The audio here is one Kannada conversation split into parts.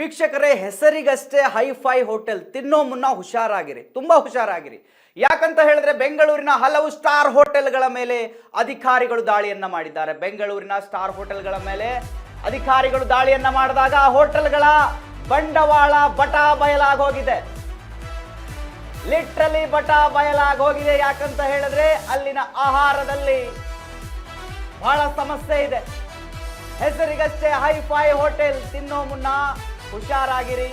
ವೀಕ್ಷಕರೇ, ಹೆಸರಿಗಷ್ಟೇ ಹೈಫೈ ಹೋಟೆಲ್ ತಿನ್ನೋ ಮುನ್ನ ಹುಷಾರಾಗಿರಿ, ತುಂಬಾ ಹುಷಾರಾಗಿರಿ. ಯಾಕಂತ ಹೇಳಿದ್ರೆ ಬೆಂಗಳೂರಿನ ಹಲವು ಸ್ಟಾರ್ ಹೋಟೆಲ್ಗಳ ಮೇಲೆ ಅಧಿಕಾರಿಗಳು ದಾಳಿಯನ್ನ ಮಾಡಿದ್ದಾರೆ. ಬೆಂಗಳೂರಿನ ಸ್ಟಾರ್ ಹೋಟೆಲ್ಗಳ ಮೇಲೆ ಅಧಿಕಾರಿಗಳು ದಾಳಿಯನ್ನ ಮಾಡಿದಾಗ ಆ ಹೋಟೆಲ್ಗಳ ಬಂಡವಾಳ ಬಟಾ ಬಯಲಾಗೋಗಿದೆ. ಲಿಟ್ರಲಿ ಬಟಾ ಬಯಲಾಗೋಗಿದೆ. ಯಾಕಂತ ಹೇಳಿದ್ರೆ ಅಲ್ಲಿನ ಆಹಾರದಲ್ಲಿ ಬಹಳ ಸಮಸ್ಯೆ ಇದೆ. ಹೆಸರಿಗಷ್ಟೇ ಹೈಫೈ ಹೋಟೆಲ್ ತಿನ್ನೋ ಮುನ್ನ ಹುಷಾರಾಗಿರಿ.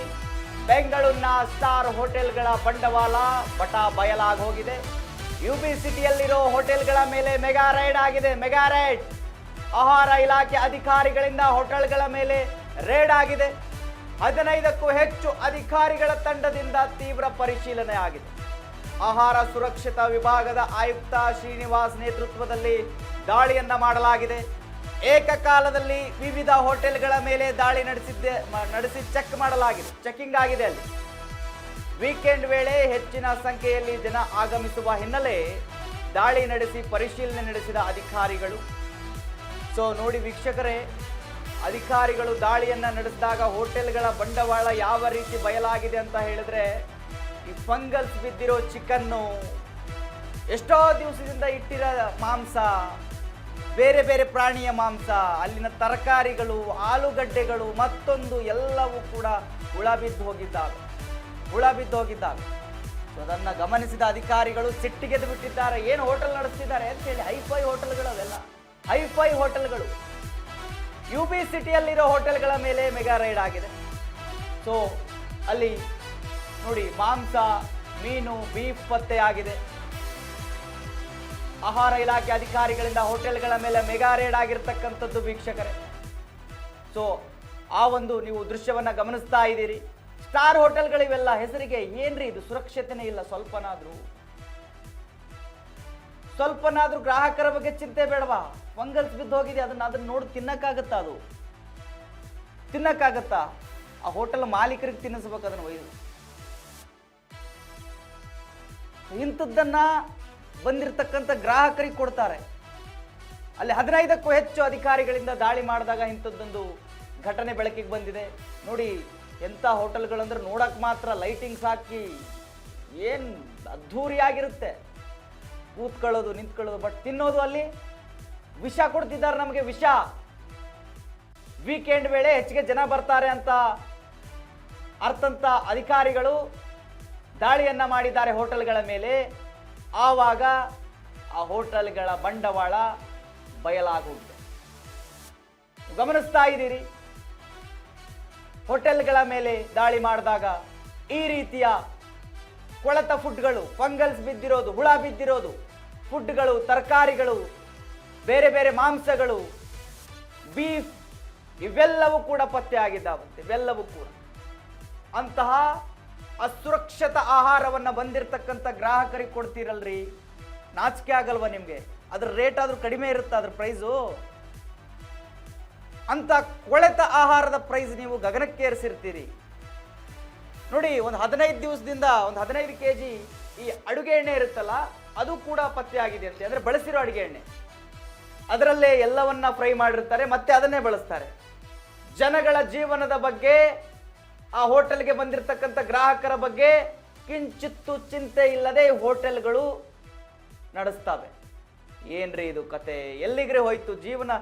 ಬೆಂಗಳೂರಿನ ಸ್ಟಾರ್ ಹೋಟೆಲ್ಗಳ ಬಂಡವಾಳ ಬಟಾ ಬಯಲಾಗೋಗಿದೆ. UB ಸಿಟಿಯಲ್ಲಿರೋ ಹೋಟೆಲ್ಗಳ ಮೇಲೆ ಮೆಗಾ ರೈಡ್ ಆಗಿದೆ. ಮೆಗಾ ರೈಡ್, ಆಹಾರ ಇಲಾಖೆ ಅಧಿಕಾರಿಗಳಿಂದ ಹೋಟೆಲ್ಗಳ ಮೇಲೆ ರೇಡ್ ಆಗಿದೆ. 15ಕ್ಕೂ ಹೆಚ್ಚು ಅಧಿಕಾರಿಗಳ ತಂಡದಿಂದ ತೀವ್ರ ಪರಿಶೀಲನೆ ಆಗಿದೆ. ಆಹಾರ ಸುರಕ್ಷತಾ ವಿಭಾಗದ ಆಯುಕ್ತ ಶ್ರೀನಿವಾಸ್ ನೇತೃತ್ವದಲ್ಲಿ ದಾಳಿಯನ್ನ ಮಾಡಲಾಗಿದೆ. ಏಕಕಾಲದಲ್ಲಿ ವಿವಿಧ ಹೋಟೆಲ್ಗಳ ಮೇಲೆ ದಾಳಿ ನಡೆಸಿ ಚೆಕ್ ಮಾಡಲಾಗಿದೆ. ಚೆಕಿಂಗ್ ಆಗಿದೆ. ಅಲ್ಲಿ ವೀಕೆಂಡ್ ವೇಳೆ ಹೆಚ್ಚಿನ ಸಂಖ್ಯೆಯಲ್ಲಿ ಜನ ಆಗಮಿಸುವ ಹಿನ್ನೆಲೆ ದಾಳಿ ನಡೆಸಿ ಪರಿಶೀಲನೆ ನಡೆಸಿದ ಅಧಿಕಾರಿಗಳು. ಸೊ ನೋಡಿ ವೀಕ್ಷಕರೇ, ಅಧಿಕಾರಿಗಳು ದಾಳಿಯನ್ನ ನಡೆಸಿದಾಗ ಹೋಟೆಲ್ಗಳ ಬಂಡವಾಳ ಯಾವ ರೀತಿ ಬಯಲಾಗಿದೆ ಅಂತ ಹೇಳಿದ್ರೆ, ಈ ಫಂಗಲ್ಸ್ ಬಿದ್ದಿರೋ ಚಿಕನ್ನು, ಎಷ್ಟೋ ದಿವಸದಿಂದ ಇಟ್ಟಿರೋ ಮಾಂಸ, ಬೇರೆ ಬೇರೆ ಪ್ರಾಣಿಯ ಮಾಂಸ, ಅಲ್ಲಿನ ತರಕಾರಿಗಳು, ಆಲೂಗಡ್ಡೆಗಳು, ಮತ್ತೊಂದು ಎಲ್ಲವೂ ಕೂಡ ಹುಳ ಬಿದ್ದು ಹೋಗಿದ್ದಾವೆ. ಸೊ ಅದನ್ನು ಗಮನಿಸಿದ ಅಧಿಕಾರಿಗಳು ಸಿಟ್ಟಿಗೆದ್ದು ಬಿಟ್ಟಿದ್ದಾರೆ. ಏನು ಹೋಟೆಲ್ ನಡೆಸ್ತಿದ್ದಾರೆ ಅಂತ ಹೇಳಿ. ಹೈಫೈ ಹೋಟೆಲ್ಗಳು ಅವೆಲ್ಲ, ಹೈಫೈ ಹೋಟೆಲ್ಗಳು. UB ಸಿಟಿಯಲ್ಲಿರೋ ಹೋಟೆಲ್ಗಳ ಮೇಲೆ ಮೆಗಾ ರೈಡ್ ಆಗಿದೆ. ಸೊ ಅಲ್ಲಿ ನೋಡಿ, ಮಾಂಸ, ಮೀನು, ಬೀಫ್ ಪತ್ತೆ ಆಗಿದೆ. ಆಹಾರ ಇಲಾಖೆ ಅಧಿಕಾರಿಗಳಿಂದ ಹೋಟೆಲ್ಗಳ ಮೇಲೆ ಮೆಗಾ ರೇಡ್ ಆಗಿರ್ತಕ್ಕಂಥದ್ದು ವೀಕ್ಷಕರೇ. ಸೊ ಆ ಒಂದು ನೀವು ದೃಶ್ಯವನ್ನ ಗಮನಿಸ್ತಾ ಇದ್ದೀರಿ. ಸ್ಟಾರ್ ಹೋಟೆಲ್ಗಳಿವೆಲ್ಲ ಹೆಸರಿಗೆ ಏನ್ರಿ ಇದು, ಸುರಕ್ಷತೆನೇ ಇಲ್ಲ. ಸ್ವಲ್ಪನಾದ್ರೂ ಗ್ರಾಹಕರ ಬಗ್ಗೆ ಚಿಂತೆ ಬೇಡವಾ? ಫಂಗಲ್ಸ್ ಬಿದ್ದು ಹೋಗಿದೆ, ಅದನ್ನ ನೋಡಿ ತಿನ್ನಕ್ಕಾಗತ್ತಾ? ಆ ಹೋಟೆಲ್ ಮಾಲೀಕರಿಗೆ ತಿನ್ನಿಸ್ಬೇಕು ಅದನ್ನು ಒಯ್ದು. ಇಂಥದ್ದನ್ನ ಬಂದಿರತಕ್ಕಂಥ ಗ್ರಾಹಕರಿಗೆ ಕೊಡ್ತಾರೆ. ಅಲ್ಲಿ 15ಕ್ಕೂ ಹೆಚ್ಚು ಅಧಿಕಾರಿಗಳಿಂದ ದಾಳಿ ಮಾಡಿದಾಗ ಇಂಥದ್ದೊಂದು ಘಟನೆ ಬೆಳಕಿಗೆ ಬಂದಿದೆ. ನೋಡಿ ಎಂಥ ಹೋಟೆಲ್ಗಳಂದ್ರೆ ನೋಡಕ್ ಮಾತ್ರ ಲೈಟಿಂಗ್ಸ್ ಹಾಕಿ ಏನು ಅದ್ಧೂರಿಯಾಗಿರುತ್ತೆ. ಕೂತ್ಕೊಳ್ಳೋದು, ನಿಂತ್ಕೊಳ್ಳೋದು, ಬಟ್ ತಿನ್ನೋದು ಅಲ್ಲಿ ವಿಷ ಕೊಡ್ತಿದ್ದಾರೆ ನಮಗೆ, ವಿಷ. ವೀಕೆಂಡ್ ವೇಳೆ ಹೆಚ್ಚಿಗೆ ಜನ ಬರ್ತಾರೆ ಅಂತ ಅರ್ಥಂತ ಅಧಿಕಾರಿಗಳು ದಾಳಿಯನ್ನ ಮಾಡಿದ್ದಾರೆ ಹೋಟೆಲ್ಗಳ ಮೇಲೆ. ಆವಾಗ ಆ ಹೋಟೆಲ್ಗಳ ಬಂಡವಾಳ ಬಯಲಾಗುತ್ತದೆ. ಗಮನಿಸ್ತಾ ಇದ್ದೀರಿ, ಹೋಟೆಲ್ಗಳ ಮೇಲೆ ದಾಳಿ ಮಾಡಿದಾಗ ಈ ರೀತಿಯ ಕೊಳೆತ ಫುಡ್ಗಳು, ಫಂಗಲ್ಸ್ ಬಿದ್ದಿರೋದು, ಹುಳ ಬಿದ್ದಿರೋದು ಫುಡ್ಗಳು, ತರಕಾರಿಗಳು, ಬೇರೆ ಬೇರೆ ಮಾಂಸಗಳು, ಬೀಫ್, ಇವೆಲ್ಲವೂ ಕೂಡ ಪತ್ತೆ ಆಗಿದ್ದಾವಂತೆ. ಇವೆಲ್ಲವೂ ಕೂಡ ಅಂತಹ ಅಸುರಕ್ಷಿತ ಆಹಾರವನ್ನು ಬಂದಿರತಕ್ಕಂಥ ಗ್ರಾಹಕರಿಗೆ ಕೊಡ್ತೀರಲ್ರಿ, ನಾಚಿಕೆ ಆಗಲ್ವಾ ನಿಮಗೆ? ಅದ್ರ ರೇಟ್ ಆದ್ರೂ ಕಡಿಮೆ ಇರುತ್ತೆ, ಅದ್ರ ಪ್ರೈಸು. ಅಂತ ಕೊಳೆತ ಆಹಾರದ ಪ್ರೈಸ್ ನೀವು ಗಗನಕ್ಕೇರಿಸಿರ್ತೀರಿ. ನೋಡಿ, ಒಂದು 15 ದಿವಸದಿಂದ ಒಂದು 15 kg ಈ ಅಡುಗೆ ಎಣ್ಣೆ ಇರುತ್ತಲ್ಲ, ಅದು ಕೂಡ ಪತ್ತೆ ಆಗಿದೆ ಅಂತೆ. ಅಂದ್ರೆ ಬಳಸಿರೋ ಅಡುಗೆ ಎಣ್ಣೆ, ಅದರಲ್ಲೇ ಎಲ್ಲವನ್ನ ಫ್ರೈ ಮಾಡಿರ್ತಾರೆ, ಮತ್ತೆ ಅದನ್ನೇ ಬಳಸ್ತಾರೆ. ಜನಗಳ ಜೀವನದ ಬಗ್ಗೆ, ಆ ಹೋಟೆಲ್ಗೆ ಬಂದಿರತಕ್ಕಂಥ ಗ್ರಾಹಕರ ಬಗ್ಗೆ ಕಿಂಚಿತ್ತು ಚಿಂತೆ ಇಲ್ಲದೆ ಹೋಟೆಲ್ಗಳು ನಡೆಸ್ತವೆ. ಏನ್ರಿ ಇದು ಕತೆ? ಎಲ್ಲಿಗ್ರೆ ಹೋಯ್ತು ಜೀವನ?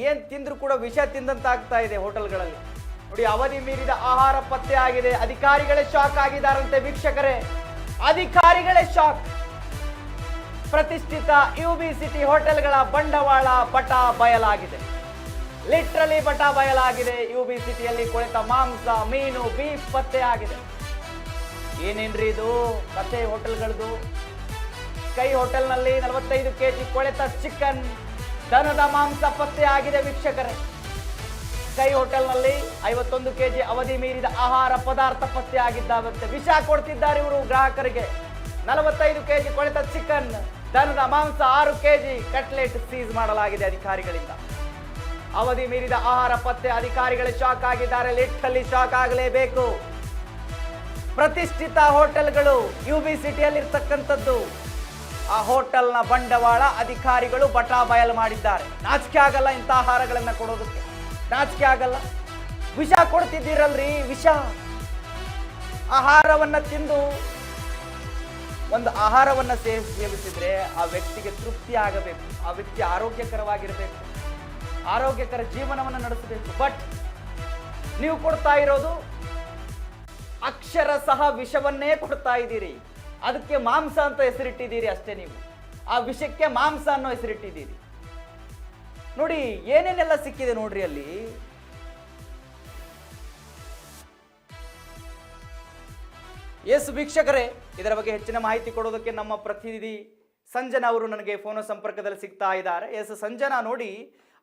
ಏನ್ ತಿಂದ್ರು ಕೂಡ ವಿಷ ತಿಂದಂತ ಆಗ್ತಾ ಇದೆ ಹೋಟೆಲ್ಗಳಲ್ಲಿ. ನೋಡಿ, ಅವಧಿ ಮೀರಿದ ಆಹಾರ ಪತ್ತೆ ಆಗಿದೆ. ಅಧಿಕಾರಿಗಳೇ ಶಾಕ್ ಆಗಿದ್ದಾರಂತೆ ವೀಕ್ಷಕರೇ, ಅಧಿಕಾರಿಗಳೇ ಶಾಕ್. ಪ್ರತಿಷ್ಠಿತ UB ಸಿಟಿ ಹೋಟೆಲ್ಗಳ ಬಂಡವಾಳ ಬಟಾ ಬಯಲಾಗಿದೆ. ಲಿಟ್ರಲಿ ಬಟಾ ಬಯಲಾಗಿದೆ. UB ಸಿಟಿಯಲ್ಲಿ ಕೊಳೆತ ಮಾಂಸ, ಮೀನು, ಬೀಫ್ ಪತ್ತೆ ಆಗಿದೆ. ಏನೇನ್ರಿ ಇದು ಕತೆ ಹೋಟೆಲ್ಗಳದು? ಸ್ಕೈ ಹೋಟೆಲ್ನಲ್ಲಿ 45 kg ಕೊಳೆತ ಚಿಕನ್, ದನದ ಮಾಂಸ ಪತ್ತೆ ಆಗಿದೆ ವೀಕ್ಷಕರೇ. ಸ್ಕೈ ಹೋಟೆಲ್ನಲ್ಲಿ 51 kg ಅವಧಿ ಮೀರಿದ ಆಹಾರ ಪದಾರ್ಥ ಪತ್ತೆ ಆಗಿದ್ದಾವಂತೆ. ವಿಷ ಕೊಡ್ತಿದ್ದಾರೆ ಇವರು ಗ್ರಾಹಕರಿಗೆ. 45 kg ಕೊಳೆತ ಚಿಕನ್, ದನದ ಮಾಂಸ, 6 kg ಕಟ್ಲೆಟ್ ಸೀಸ್ ಮಾಡಲಾಗಿದೆ ಅಧಿಕಾರಿಗಳಿಂದ. ಅವಧಿ ಮೀರಿದ ಆಹಾರ ಪತ್ತೆ, ಅಧಿಕಾರಿಗಳೇ ಶಾಕ್ ಆಗಿದ್ದಾರೆ. ಲಿಟ್ರಲಿ ಶಾಕ್ ಆಗಲೇಬೇಕು. ಪ್ರತಿಷ್ಠಿತ ಹೋಟೆಲ್ಗಳು UB ಸಿಟಿಯಲ್ಲಿರ್ತಕ್ಕಂಥದ್ದು. ಆ ಹೋಟೆಲ್ನ ಬಂಡವಾಳ ಅಧಿಕಾರಿಗಳು ಬಟಾ ಬಯಲು ಮಾಡಿದ್ದಾರೆ. ನಾಚಿಕೆ ಆಗಲ್ಲ ಇಂಥ ಆಹಾರಗಳನ್ನು ಕೊಡೋದಕ್ಕೆ? ನಾಚಿಕೆ ಆಗಲ್ಲ? ವಿಷ ಕೊಡ್ತಿದ್ದೀರಲ್ರಿ, ವಿಷ. ಆಹಾರವನ್ನ ತಿಂದು ಒಂದು ಆಹಾರವನ್ನ ಸೇವಿಸಿದ್ರೆ ಆ ವ್ಯಕ್ತಿಗೆ ತೃಪ್ತಿ ಆಗಬೇಕು, ಆ ವ್ಯಕ್ತಿ ಆರೋಗ್ಯಕರವಾಗಿರಬೇಕು, ಆರೋಗ್ಯಕರ ಜೀವನವನ್ನು ನಡೆಸಬೇಕು. ಬಟ್ ನೀವು ಕೊಡ್ತಾ ಇರೋದು ಅಕ್ಷರ ಸಹ ವಿಷವನ್ನೇ ಕೊಡ್ತಾ ಇದ್ದೀರಿ. ಅದಕ್ಕೆ ಮಾಂಸ ಅಂತ ಹೆಸರಿಟ್ಟಿದ್ದೀರಿ ಅಷ್ಟೇ. ನೀವು ಆ ವಿಷಕ್ಕೆ ಮಾಂಸ ಅನ್ನೋ ಹೆಸರಿಟ್ಟಿದ್ದೀರಿ. ನೋಡಿ ಏನೇನೆಲ್ಲ ಸಿಕ್ಕಿದೆ ನೋಡ್ರಿ ಅಲ್ಲಿ. ಎಸ್ ವೀಕ್ಷಕರೇ, ಇದರ ಬಗ್ಗೆ ಹೆಚ್ಚಿನ ಮಾಹಿತಿ ಕೊಡೋದಕ್ಕೆ ನಮ್ಮ ಪ್ರತಿನಿಧಿ ಸಂಜನಾ ಅವರು ನನಗೆ ಫೋನ್ ಸಂಪರ್ಕದಲ್ಲಿ ಸಿಗ್ತಾ ಇದ್ದಾರೆ. ಎಸ್ ಸಂಜನಾ, ನೋಡಿ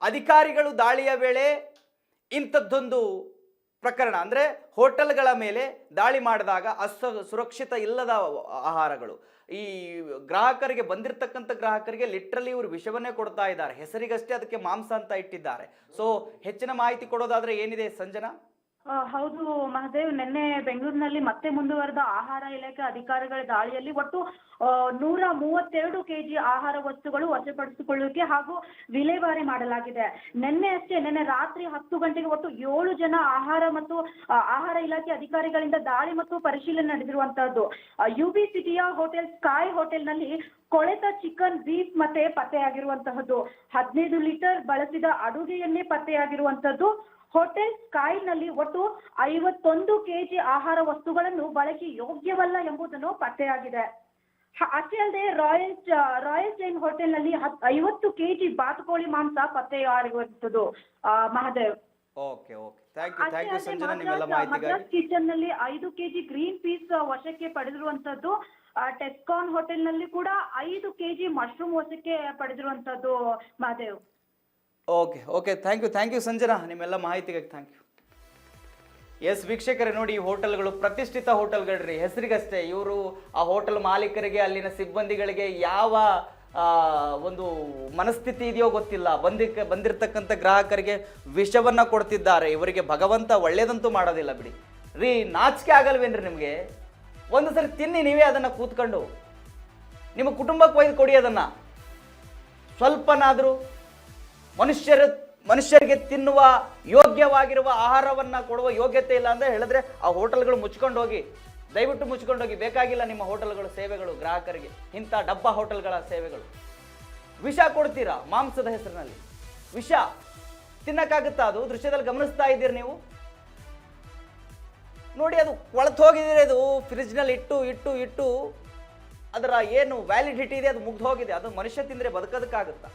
ಅಧಿಕಾರಿಗಳು ದಾಳಿಯ ವೇಳೆ ಇಂಥದ್ದೊಂದು ಪ್ರಕರಣ, ಅಂದರೆ ಹೋಟೆಲ್ಗಳ ಮೇಲೆ ದಾಳಿ ಮಾಡಿದಾಗ ಸುರಕ್ಷಿತ ಇಲ್ಲದ ಆಹಾರಗಳು, ಈ ಗ್ರಾಹಕರಿಗೆ ಬಂದಿರತಕ್ಕಂಥ ಗ್ರಾಹಕರಿಗೆ ಲಿಟ್ರಲಿ ಇವರು ವಿಷವನ್ನೇ ಕೊಡ್ತಾ ಇದ್ದಾರೆ, ಹೆಸರಿಗಷ್ಟೇ ಅದಕ್ಕೆ ಮಾಂಸ ಅಂತ ಇಟ್ಟಿದ್ದಾರೆ. ಸೊ ಹೆಚ್ಚಿನ ಮಾಹಿತಿ ಕೊಡೋದಾದ್ರೆ ಏನಿದೆ ಸಂಜನಾ? ಹೌದು ಮಹದೇವ್, ನಿನ್ನೆ ಬೆಂಗಳೂರಿನಲ್ಲಿ ಮತ್ತೆ ಮುಂದುವರೆದ ಆಹಾರ ಇಲಾಖೆ ಅಧಿಕಾರಿಗಳ ದಾಳಿಯಲ್ಲಿ ಒಟ್ಟು 132 ಕೆಜಿ ಆಹಾರ ವಸ್ತುಗಳು ವಶಪಡಿಸಿಕೊಳ್ಳುವಿಕೆ ಹಾಗೂ ವಿಲೇವಾರಿ ಮಾಡಲಾಗಿದೆ. ನಿನ್ನೆ ರಾತ್ರಿ 10 ಗಂಟೆಗೆ ಒಟ್ಟು 7 ಜನ ಆಹಾರ ಮತ್ತು ಆಹಾರ ಇಲಾಖೆ ಅಧಿಕಾರಿಗಳಿಂದ ದಾಳಿ ಮತ್ತು ಪರಿಶೀಲನೆ ನಡೆದಿರುವಂತಹದ್ದು. UB ಸಿಟಿಯ ಹೋಟೆಲ್ ಸ್ಕೈ ಹೋಟೆಲ್ನಲ್ಲಿ ಕೊಳೆತ ಚಿಕನ್, ಬೀಫ್ ಮತ್ತೆ ಪತ್ತೆಯಾಗಿರುವಂತಹದ್ದು. 15 ಲೀಟರ್ ಬಳಸಿದ ಅಡುಗೆಯನ್ನೇ ಪತ್ತೆಯಾಗಿರುವಂತಹದ್ದು. ಹೋಟೆಲ್ ಸ್ಕೈನಲ್ಲಿ ಒಟ್ಟು 51 ಕೆಜಿ ಆಹಾರ ವಸ್ತುಗಳನ್ನು ಬಳಕೆ ಯೋಗ್ಯವಲ್ಲ ಎಂಬುದನ್ನು ಪತ್ತೆಯಾಗಿದೆ. ಅಷ್ಟೇ ಅಲ್ಲದೆ ರಾಯಲ್ ಚೈನ್ ಹೋಟೆಲ್ನಲ್ಲಿ 50 ಕೆಜಿ ಬಾತುಕೋಳಿ ಮಾಂಸ ಪತ್ತೆಯಾಗಿರುವಂತದ್ದು. Mahadev, okay okay, thank you Sanjana ನಿಮ್ಮೆಲ್ಲ ಮಾಹಿತಿಗಾಗಿ. ಮದ್ರಾಸ್ ಕಿಚನ್ ನಲ್ಲಿ 5 ಕೆಜಿ ಗ್ರೀನ್ ಪೀಸ್ ವಶಕ್ಕೆ ಪಡೆದಿರುವಂತದ್ದು. ಟೆಸ್ಕಾನ್ ಹೋಟೆಲ್ ನಲ್ಲಿ ಕೂಡ 5 ಕೆಜಿ ಮಶ್ರೂಮ್ ವಶಕ್ಕೆ ಪಡೆದಿರುವಂತದ್ದು. Mahadev, okay okay, thank you Sanjana ನಿಮ್ಮೆಲ್ಲ ಮಾಹಿತಿಗಾಗಿ ಥ್ಯಾಂಕ್ ಯು. ಎಸ್ ವೀಕ್ಷಕರೇ, ನೋಡಿ ಈ ಹೋಟೆಲ್ಗಳು ಪ್ರತಿಷ್ಠಿತ ಹೋಟೆಲ್ಗಳ್ರಿ, ಹೆಸರಿಗಷ್ಟೇ. ಇವರು ಆ ಹೋಟೆಲ್ ಮಾಲೀಕರಿಗೆ, ಅಲ್ಲಿನ ಸಿಬ್ಬಂದಿಗಳಿಗೆ ಯಾವ ಒಂದು ಮನಸ್ಥಿತಿ ಇದೆಯೋ ಗೊತ್ತಿಲ್ಲ, ಬಂದಿರತಕ್ಕಂಥ ಗ್ರಾಹಕರಿಗೆ ವಿಷವನ್ನ ಕೊಡ್ತಿದ್ದಾರೆ. ಇವರಿಗೆ ಭಗವಂತ ಒಳ್ಳೇದಂತೂ ಮಾಡೋದಿಲ್ಲ ಬಿಡಿ ರೀ. ನಾಚಿಕೆ ಆಗಲ್ವೇನ್ರಿ ನಿಮಗೆ? ಒಂದು ಸರಿ ತಿನ್ನಿ ನೀವೇ ಅದನ್ನು ಕೂತ್ಕೊಂಡು, ನಿಮ್ಮ ಕುಟುಂಬಕ್ಕೆ ಒಯ್ದು ಕೊಡಿ ಅದನ್ನು. ಸ್ವಲ್ಪನಾದರೂ ಮನುಷ್ಯರಿಗೆ ತಿನ್ನುವ ಯೋಗ್ಯವಾಗಿರುವ ಆಹಾರವನ್ನ ಕೊಡುವ ಯೋಗ್ಯತೆ ಇಲ್ಲ ಅಂತ ಹೇಳಿದ್ರೆ ಆ ಹೋಟೆಲ್ಗಳು ಮುಚ್ಕೊಂಡು ಹೋಗಿ, ದಯವಿಟ್ಟು ಮುಚ್ಕೊಂಡು ಹೋಗಿ. ಬೇಕಾಗಿಲ್ಲ ನಿಮ್ಮ ಹೋಟೆಲ್ಗಳು ಸೇವೆಗಳು ಗ್ರಾಹಕರಿಗೆ, ಇಂಥ ಡಬ್ಬ ಹೋಟೆಲ್ಗಳ ಸೇವೆಗಳು. ವಿಷ ಕೊಡ್ತೀರಾ ಮಾಂಸದ ಹೆಸರಿನಲ್ಲಿ? ವಿಷ ತಿನ್ನಕ್ಕಾಗುತ್ತಾ? ಅದು ದೃಶ್ಯದಲ್ಲಿ ಗಮನಿಸ್ತಾ ಇದ್ದೀರಿ ನೀವು. ನೋಡಿ, ಅದು ಕೊಳತು ಹೋಗಿದ್ದೀರಿ. ಅದು ಫ್ರಿಜ್ನಲ್ಲಿ ಇಟ್ಟು ಅದರ ಏನು ವ್ಯಾಲಿಡಿಟಿ ಇದೆ ಅದು ಮುಗ್ದು ಹೋಗಿದೆ. ಅದು ಮನುಷ್ಯ ತಿಂದರೆ ಬದುಕೋದಕ್ಕಾಗುತ್ತಾ?